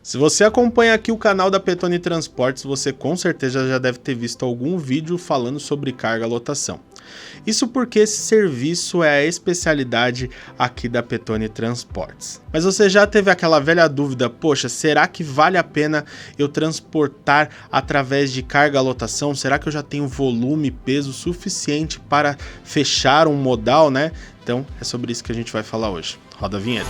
Se você acompanha aqui o canal da Petoni Transportes, você com certeza já deve ter visto algum vídeo falando sobre carga lotação. Isso porque esse serviço é a especialidade aqui da Petoni Transportes. Mas você já teve aquela velha dúvida, poxa, será que vale a pena eu transportar através de carga lotação? Será que eu já tenho volume, peso suficiente para fechar um modal, né? Então é sobre isso que a gente vai falar hoje. Roda a vinheta.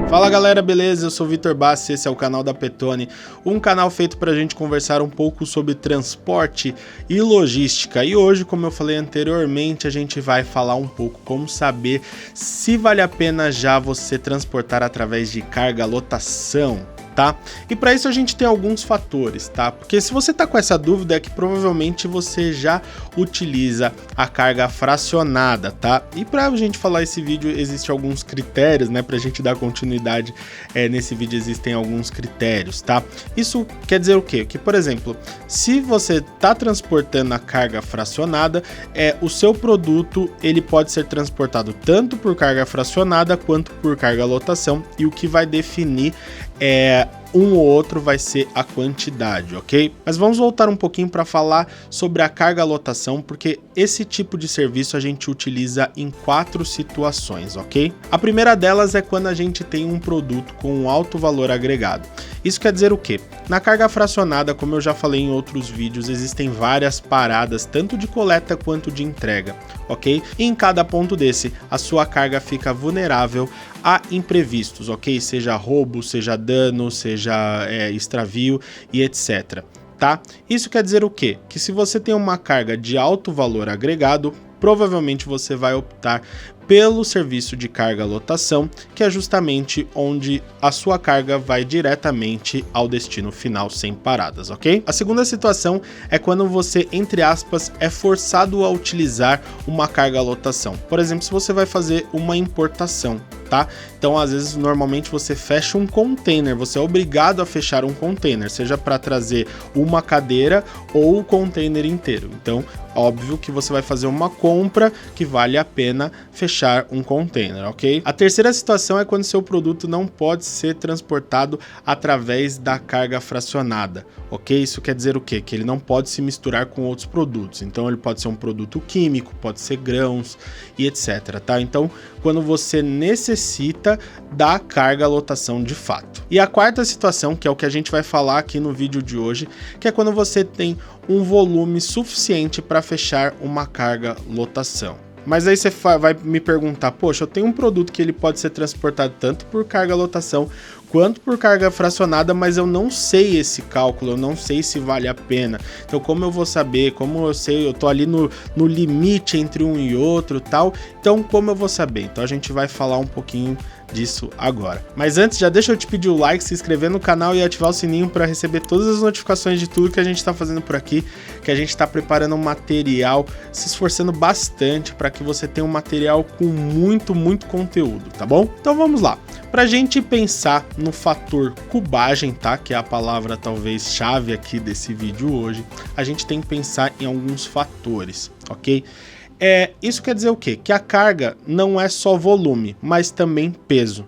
Fala galera, beleza? Eu sou o Vitor Bassi, esse é o canal da Petoni, um canal feito para a gente conversar um pouco sobre transporte e logística. E hoje, como eu falei anteriormente, a gente vai falar um pouco como saber se vale a pena já você transportar através de carga lotação. Tá? E para isso a gente tem alguns fatores, tá? Porque se você tá com essa dúvida é que provavelmente você já utiliza a carga fracionada, tá? E para a gente falar esse vídeo existem alguns critérios, né? Pra gente dar continuidade nesse vídeo existem alguns critérios, tá? Isso quer dizer o quê? Que, por exemplo, se você tá transportando a carga fracionada, o seu produto ele pode ser transportado tanto por carga fracionada quanto por carga lotação, e o que vai definir um ou outro vai ser a quantidade, ok? Mas vamos voltar um pouquinho para falar sobre a carga lotação, porque esse tipo de serviço a gente utiliza em 4 situações, ok? A primeira delas é quando a gente tem um produto com um alto valor agregado. Isso quer dizer o quê? Na carga fracionada, como eu já falei em outros vídeos, existem várias paradas, tanto de coleta quanto de entrega, ok? E em cada ponto desse, a sua carga fica vulnerável a imprevistos, ok? Seja roubo, seja dano, seja extravio e etc. Tá? Isso quer dizer o quê? Que se você tem uma carga de alto valor agregado, provavelmente você vai optar pelo serviço de carga lotação, que é justamente onde a sua carga vai diretamente ao destino final sem paradas, ok? A segunda situação é quando você, entre aspas, é forçado a utilizar uma carga lotação. Por exemplo, se você vai fazer uma importação, tá? Então, às vezes, normalmente você fecha um container, você é obrigado a fechar um container, seja para trazer uma cadeira ou o container inteiro. Então, óbvio que você vai fazer uma compra que vale a pena fechar um container, ok? A terceira situação é quando seu produto não pode ser transportado através da carga fracionada, ok? Isso quer dizer o quê? Que ele não pode se misturar com outros produtos. Então, ele pode ser um produto químico, pode ser grãos e etc, tá? Então, quando você necessita da carga lotação de fato. E a quarta situação, que é o que a gente vai falar aqui no vídeo de hoje, que é quando você tem um volume suficiente para fechar uma carga lotação. Mas aí você vai me perguntar, poxa, eu tenho um produto que ele pode ser transportado tanto por carga lotação quanto por carga fracionada, mas eu não sei esse cálculo, eu não sei se vale a pena. Então como eu vou saber, como eu sei, eu tô ali no limite entre um e outro tal, então como eu vou saber? Então a gente vai falar um pouquinho disso agora. Mas antes, já deixa eu te pedir o like, se inscrever no canal e ativar o sininho para receber todas as notificações de tudo que a gente está fazendo por aqui, que a gente está preparando um material, se esforçando bastante para que você tenha um material com muito conteúdo, tá bom? Então vamos lá. Para a gente pensar no fator cubagem, tá? Que é a palavra talvez chave aqui desse vídeo hoje, a gente tem que pensar em alguns fatores, ok? Isso quer dizer o quê? Que a carga não é só volume, mas também peso.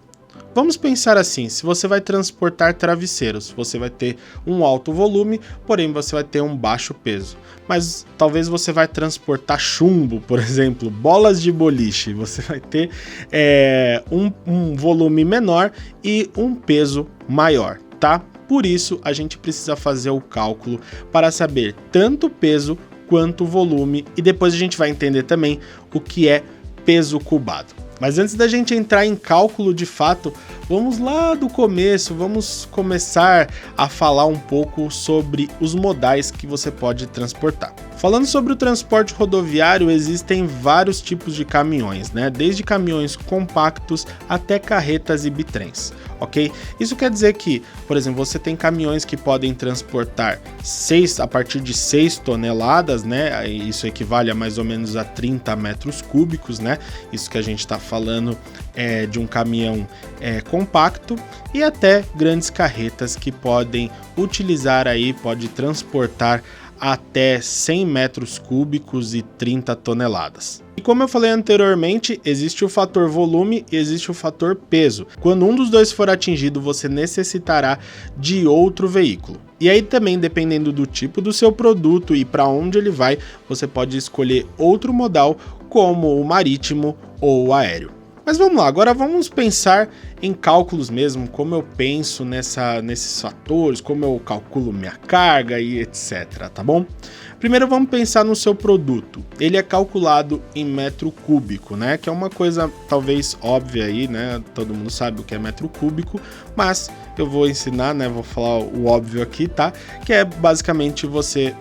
Vamos pensar assim, se você vai transportar travesseiros, você vai ter um alto volume, porém você vai ter um baixo peso. Mas talvez você vai transportar chumbo, por exemplo, bolas de boliche, você vai ter um volume menor e um peso maior, tá? Por isso a gente precisa fazer o cálculo para saber tanto o peso quanto o volume, e depois a gente vai entender também o que é peso cubado. Mas antes da gente entrar em cálculo de fato, vamos lá do começo, vamos começar a falar um pouco sobre os modais que você pode transportar. Falando sobre o transporte rodoviário, existem vários tipos de caminhões, né? Desde caminhões compactos até carretas e bitrens, ok? Isso quer dizer que, por exemplo, você tem caminhões que podem transportar a partir de 6 toneladas, né? Isso equivale a mais ou menos a 30 metros cúbicos, né? Isso que a gente está falando de um caminhão compacto, e até grandes carretas que podem utilizar aí, pode transportar até 100 metros cúbicos e 30 toneladas. E como eu falei anteriormente, existe o fator volume e existe o fator peso. Quando um dos dois for atingido, você necessitará de outro veículo. E aí também, dependendo do tipo do seu produto e para onde ele vai, você pode escolher outro modal, como o marítimo ou o aéreo. Mas vamos lá, agora vamos pensar em cálculos mesmo, como eu penso nesses fatores, como eu calculo minha carga e etc, tá bom? Primeiro vamos pensar no seu produto. Ele é calculado em metro cúbico, né? Que é uma coisa talvez óbvia aí, né? Todo mundo sabe o que é metro cúbico, mas eu vou ensinar, né? Vou falar o óbvio aqui, tá? Que é basicamente você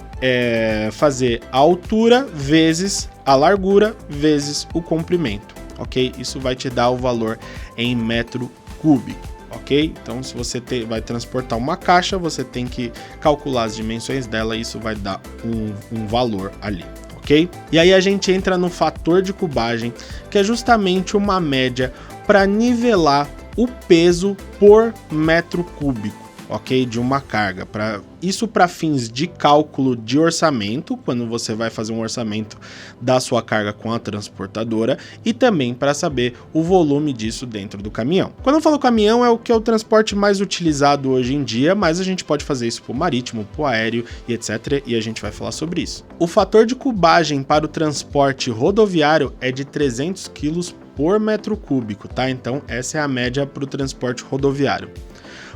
fazer a altura vezes a largura vezes o comprimento. Ok? Isso vai te dar o valor em metro cúbico, ok? Então, se você vai transportar uma caixa, você tem que calcular as dimensões dela e isso vai dar um valor ali, ok? E aí a gente entra no fator de cubagem, que é justamente uma média para nivelar o peso por metro cúbico, ok? De uma carga. Isso para fins de cálculo de orçamento, quando você vai fazer um orçamento da sua carga com a transportadora, e também para saber o volume disso dentro do caminhão. Quando eu falo caminhão, é o que é o transporte mais utilizado hoje em dia, mas a gente pode fazer isso para o marítimo, para o aéreo e etc. E a gente vai falar sobre isso. O fator de cubagem para o transporte rodoviário é de 300 kg por metro cúbico, tá? Então essa é a média para o transporte rodoviário.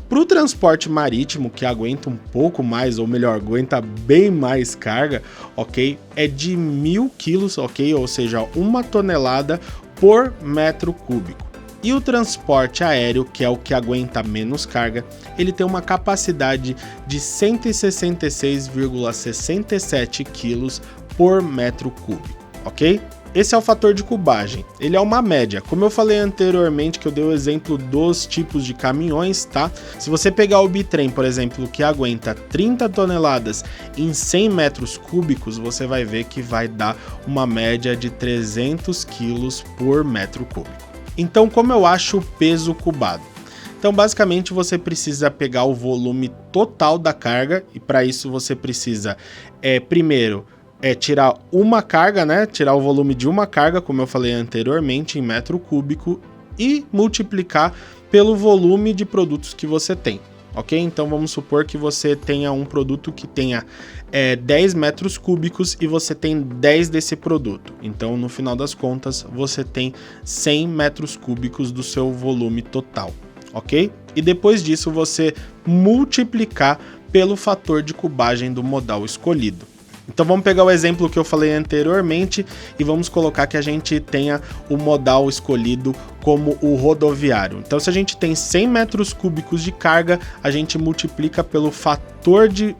Para o transporte marítimo, que aguenta um pouco mais, ou melhor, aguenta bem mais carga, ok? É de 1000 quilos, ok? Ou seja, 1 tonelada por metro cúbico. E o transporte aéreo, que é o que aguenta menos carga, ele tem uma capacidade de 166,67 quilos por metro cúbico, ok? Esse é o fator de cubagem, ele é uma média. Como eu falei anteriormente, que eu dei o exemplo dos tipos de caminhões, tá? Se você pegar o bitrem, por exemplo, que aguenta 30 toneladas em 100 metros cúbicos, você vai ver que vai dar uma média de 300 quilos por metro cúbico. Então, como eu acho o peso cubado? Então, basicamente, você precisa pegar o volume total da carga, e para isso você precisa, primeiro, tirar uma carga, né? Tirar o volume de uma carga, como eu falei anteriormente, em metro cúbico, e multiplicar pelo volume de produtos que você tem, ok? Então vamos supor que você tenha um produto que tenha 10 metros cúbicos e você tem 10 desse produto. Então, no final das contas, você tem 100 metros cúbicos do seu volume total, ok? E depois disso, você multiplicar pelo fator de cubagem do modal escolhido. Então vamos pegar o exemplo que eu falei anteriormente e vamos colocar que a gente tenha o modal escolhido como o rodoviário. Então se a gente tem 100 metros cúbicos de carga, a gente multiplica pelo fator de...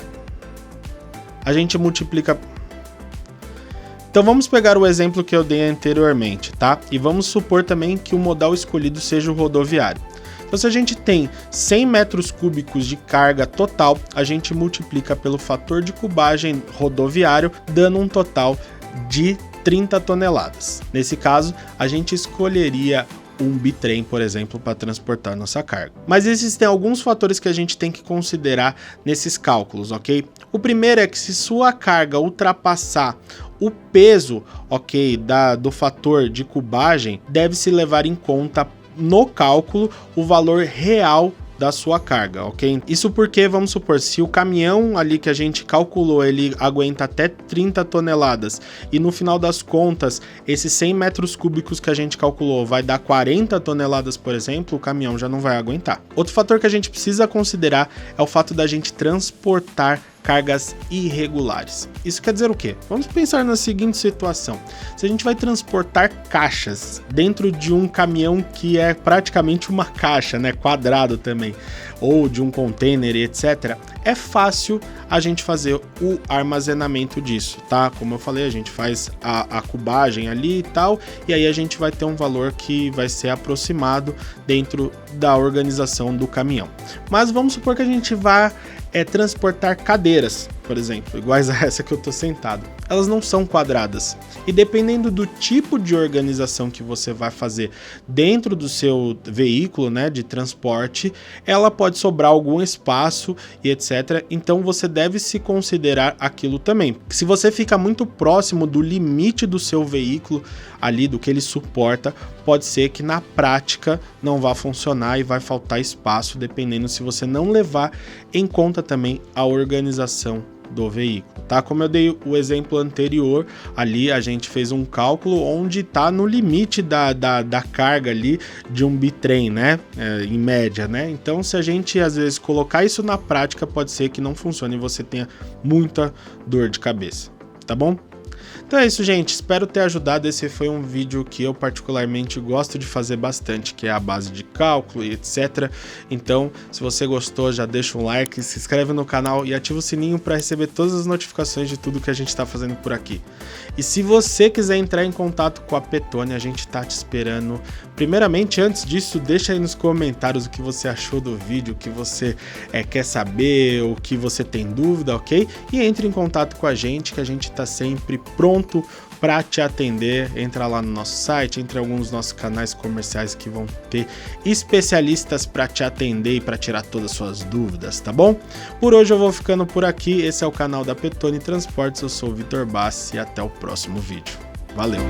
Então vamos pegar o exemplo que eu dei anteriormente, tá? E vamos supor também que o modal escolhido seja o rodoviário. Então, se a gente tem 100 metros cúbicos de carga total, a gente multiplica pelo fator de cubagem rodoviário, dando um total de 30 toneladas. Nesse caso, a gente escolheria um bitrem, por exemplo, para transportar nossa carga. Mas existem alguns fatores que a gente tem que considerar nesses cálculos, ok? O primeiro é que se sua carga ultrapassar o peso, ok, do fator de cubagem, deve-se levar em conta no cálculo o valor real da sua carga, ok? Isso porque, vamos supor, se o caminhão ali que a gente calculou, ele aguenta até 30 toneladas e no final das contas, esses 100 metros cúbicos que a gente calculou vai dar 40 toneladas, por exemplo, o caminhão já não vai aguentar. Outro fator que a gente precisa considerar é o fato da gente transportar cargas irregulares. Isso quer dizer o quê? Vamos pensar na seguinte situação. Se a gente vai transportar caixas dentro de um caminhão que é praticamente uma caixa, né, quadrado também, ou de um container e etc., é fácil a gente fazer o armazenamento disso, tá? Como eu falei, a gente faz a cubagem ali e tal, e aí a gente vai ter um valor que vai ser aproximado dentro da organização do caminhão. Mas vamos supor que a gente vá transportar cadeiras, por exemplo, iguais a essa que eu tô sentado, elas não são quadradas. E dependendo do tipo de organização que você vai fazer dentro do seu veículo, né, de transporte, ela pode sobrar algum espaço e etc. Então você deve se considerar aquilo também. Se você fica muito próximo do limite do seu veículo, ali do que ele suporta, pode ser que na prática não vá funcionar e vai faltar espaço, dependendo se você não levar em conta também a organização do veículo, tá? Como eu dei o exemplo anterior, ali a gente fez um cálculo onde tá no limite da carga ali de um bitrem, né? Em média, né? Então, se a gente às vezes colocar isso na prática, pode ser que não funcione e você tenha muita dor de cabeça, tá bom? Então é isso, gente, espero ter ajudado. Esse foi um vídeo que eu particularmente gosto de fazer bastante, que é a base de cálculo e etc. Então, se você gostou, já deixa um like, se inscreve no canal e ativa o sininho para receber todas as notificações de tudo que a gente está fazendo por aqui. E se você quiser entrar em contato com a Petone, a gente tá te esperando. Primeiramente, antes disso, deixa aí nos comentários o que você achou do vídeo, o que você quer saber, o que você tem dúvida, ok? E entre em contato com a gente, que a gente tá sempre pronto para te atender. Entra lá no nosso site, entre alguns dos nossos canais comerciais que vão ter especialistas para te atender e para tirar todas as suas dúvidas, tá bom? Por hoje eu vou ficando por aqui. Esse é o canal da Petone Transportes, eu sou o Vitor Bassi e até o próximo vídeo. Valeu!